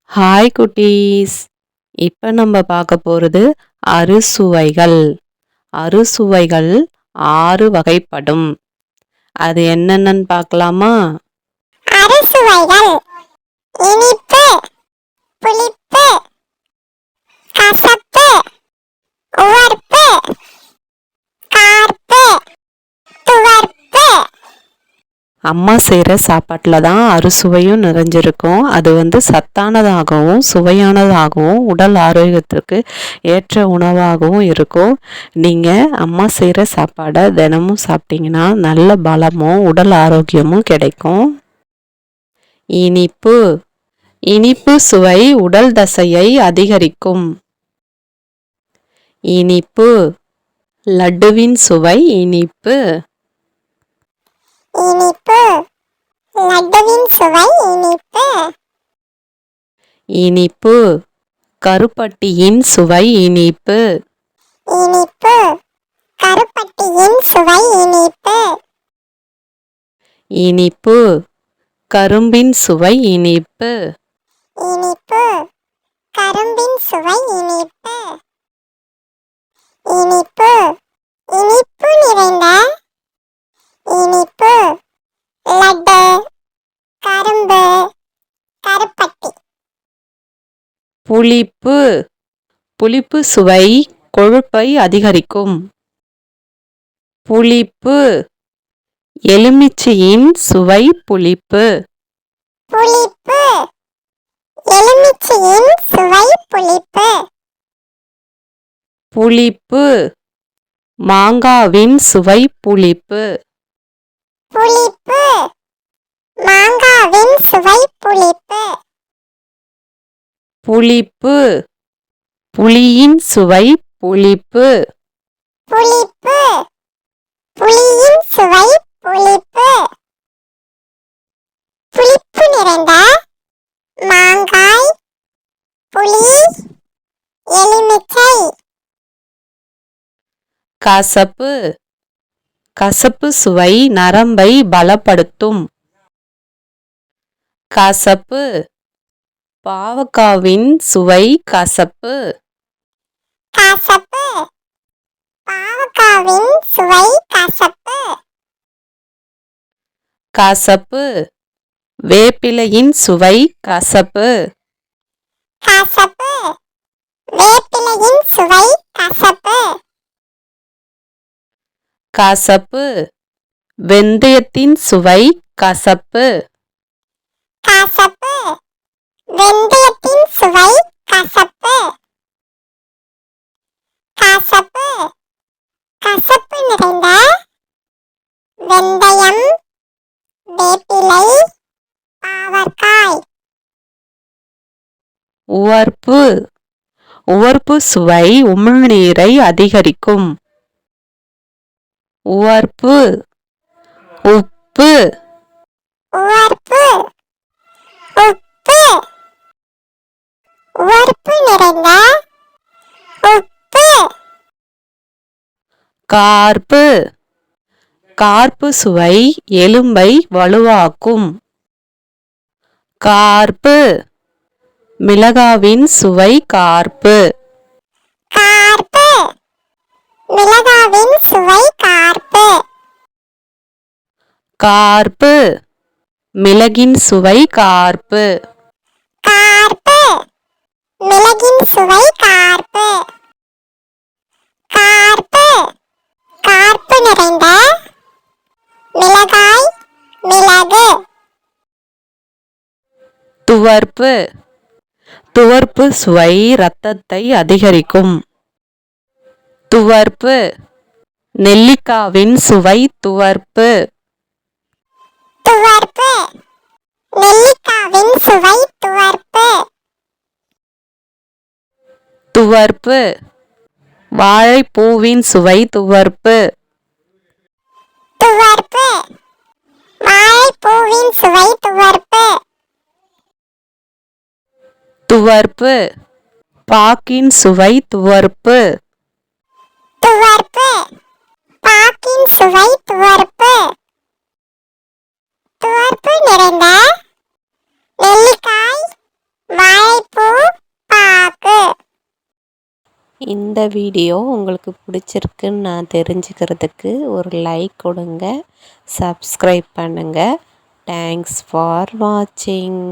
Hi குட்டீஸ். இப்போ நம்ம பார்க்க போகிறது அறுசுவைகள். அறுசுவைகள் 6 வகைப்படும். அது என்னென்னு பார்க்கலாமா? அறுசுவைகள்: இனிப்பு, புளிப்பு, கசப்பு, உவர்ப்பு, கார்ப்பு, துவர்ப்பு. அம்மா செய்கிற சாப்பாட்டில் தான் அறுசுவையும் நிறைஞ்சிருக்கும். அது சத்தானதாகவும் சுவையானதாகவும் உடல் ஆரோக்கியத்திற்கு ஏற்ற உணவாகவும் இருக்கும். நீங்கள் அம்மா செய்கிற சாப்பாடை தினமும் சாப்பிட்டீங்கன்னா நல்ல பலமும் உடல் ஆரோக்கியமும் கிடைக்கும். இனிப்பு. இனிப்பு சுவை உடல் தசையை அதிகரிக்கும். இனிப்பு. லட்டுவின் சுவை இனிப்பு. இனிப்பு. லட்டுவின் சுவை இனிப்பு. இனிப்பு. கருப்பட்டியின் சுவை இனிப்பு. இனிப்பு. கருப்பட்டியின் சுவை இனிப்பு. இனிப்பு. கரும்பின் சுவை இனிப்பு. இனிப்பு. கரும்பின் சுவை இனிப்பு. இனிப்பு. இனிப்பு நிறைந்த இனிப்பு. லட்டு, கரும்பு, கருப்பட்டி. புளிப்பு. புளிப்பு சுவை கொழுப்பை அதிகரிக்கும். புளிப்பு. எலுமிச்சையின் சுவை புளிப்பு. புளிப்பு. எலுமிச்சையின் சுவை புளிப்பு. புளிப்பு. மாங்காவின் சுவை புளிப்பு. புளிப்பு. மாங்காவின் சுவை புளிப்பு. புளிப்பு. புளியின் சுவை புளிப்பு. புளிப்பு. புளியின் சுவை புளிப்பு. புளிப்பு நிறைந்த மாங்காய், புளி, எலுமிச்சை. கசப்பு. கசப்பு சுவை நரம்பை பலப்படுத்தும். கசப்பு. பாவக்காவின் சுவை கசப்பு. கசப்பு. பாவக்காவின் சுவை கசப்பு. கசப்பு. வேப்பிலையின் சுவை கசப்பு. கசப்பு. வேப்பிலையின் சுவை கசப்பு. கசப்பு. வெந்தயத்தின் சுவை கசப்பு. கசப்பு. வெந்தயத்தின் சுவை கசப்பு. கசப்பு. கசப்பு நிறைந்த வெந்தயம், வேப்பிலை, பாவற்காய். உவர்ப்பு. உவர்ப்பு சுவை உமிழ்நீரை அதிகரிக்கும். உவர்ப்பு. உப்பு. உவர்ப்பு. உப்பு. உவர்ப்பு நிறைந்த உப்பு. கார்ப்பு. கார்ப்பு சுவை எலும்பை வலுவாக்கும். கார்ப்பு. மிளகாவின் சுவை கார்ப்பு. கார்ப்பு. மிளகாவின் சுவை கார்ப்பு. கார்ப்பு. மிளகின் சுவை கார்ப்பு. கார்ப்பு. மிளகின் சுவை கார்ப்பு. கார்ப்பு. கார்ப்பு நிறைந்த மிளகாய், மிளகு. துவர்ப்பு. துவர்ப்பு சுவை இரத்தத்தை அதிகரிக்கும். துவர்ப்பு. நெல்லிக்காவின் சுவை துவர்ப்பு. துவர்ப்பு. நெல்லிக்காவின் சுவை துவர்ப்பு. துவர்ப்பு. வாழைப்பூவின் சுவை துவர்ப்பு. துவர்ப்பு. வாழைப்பூவின் சுவை துவர்ப்பு. துவர்ப்பு. பாக்கின் சுவை துவர்ப்பு. துவர்ப்பு. பாக்கின் சுவை துவர்ப்பு. துவர்ப்பு நிறைந்த நெல்லிக்காய், வாழைப்பூ, இந்த வீடியோ உங்களுக்கு பிடிச்சிருக்குன்னு நான் தெரிஞ்சுக்கிறதுக்கு ஒரு லைக் கொடுங்க, சப்ஸ்கிரைப் பண்ணுங்கள். தேங்க்ஸ் ஃபார் வாட்சிங்.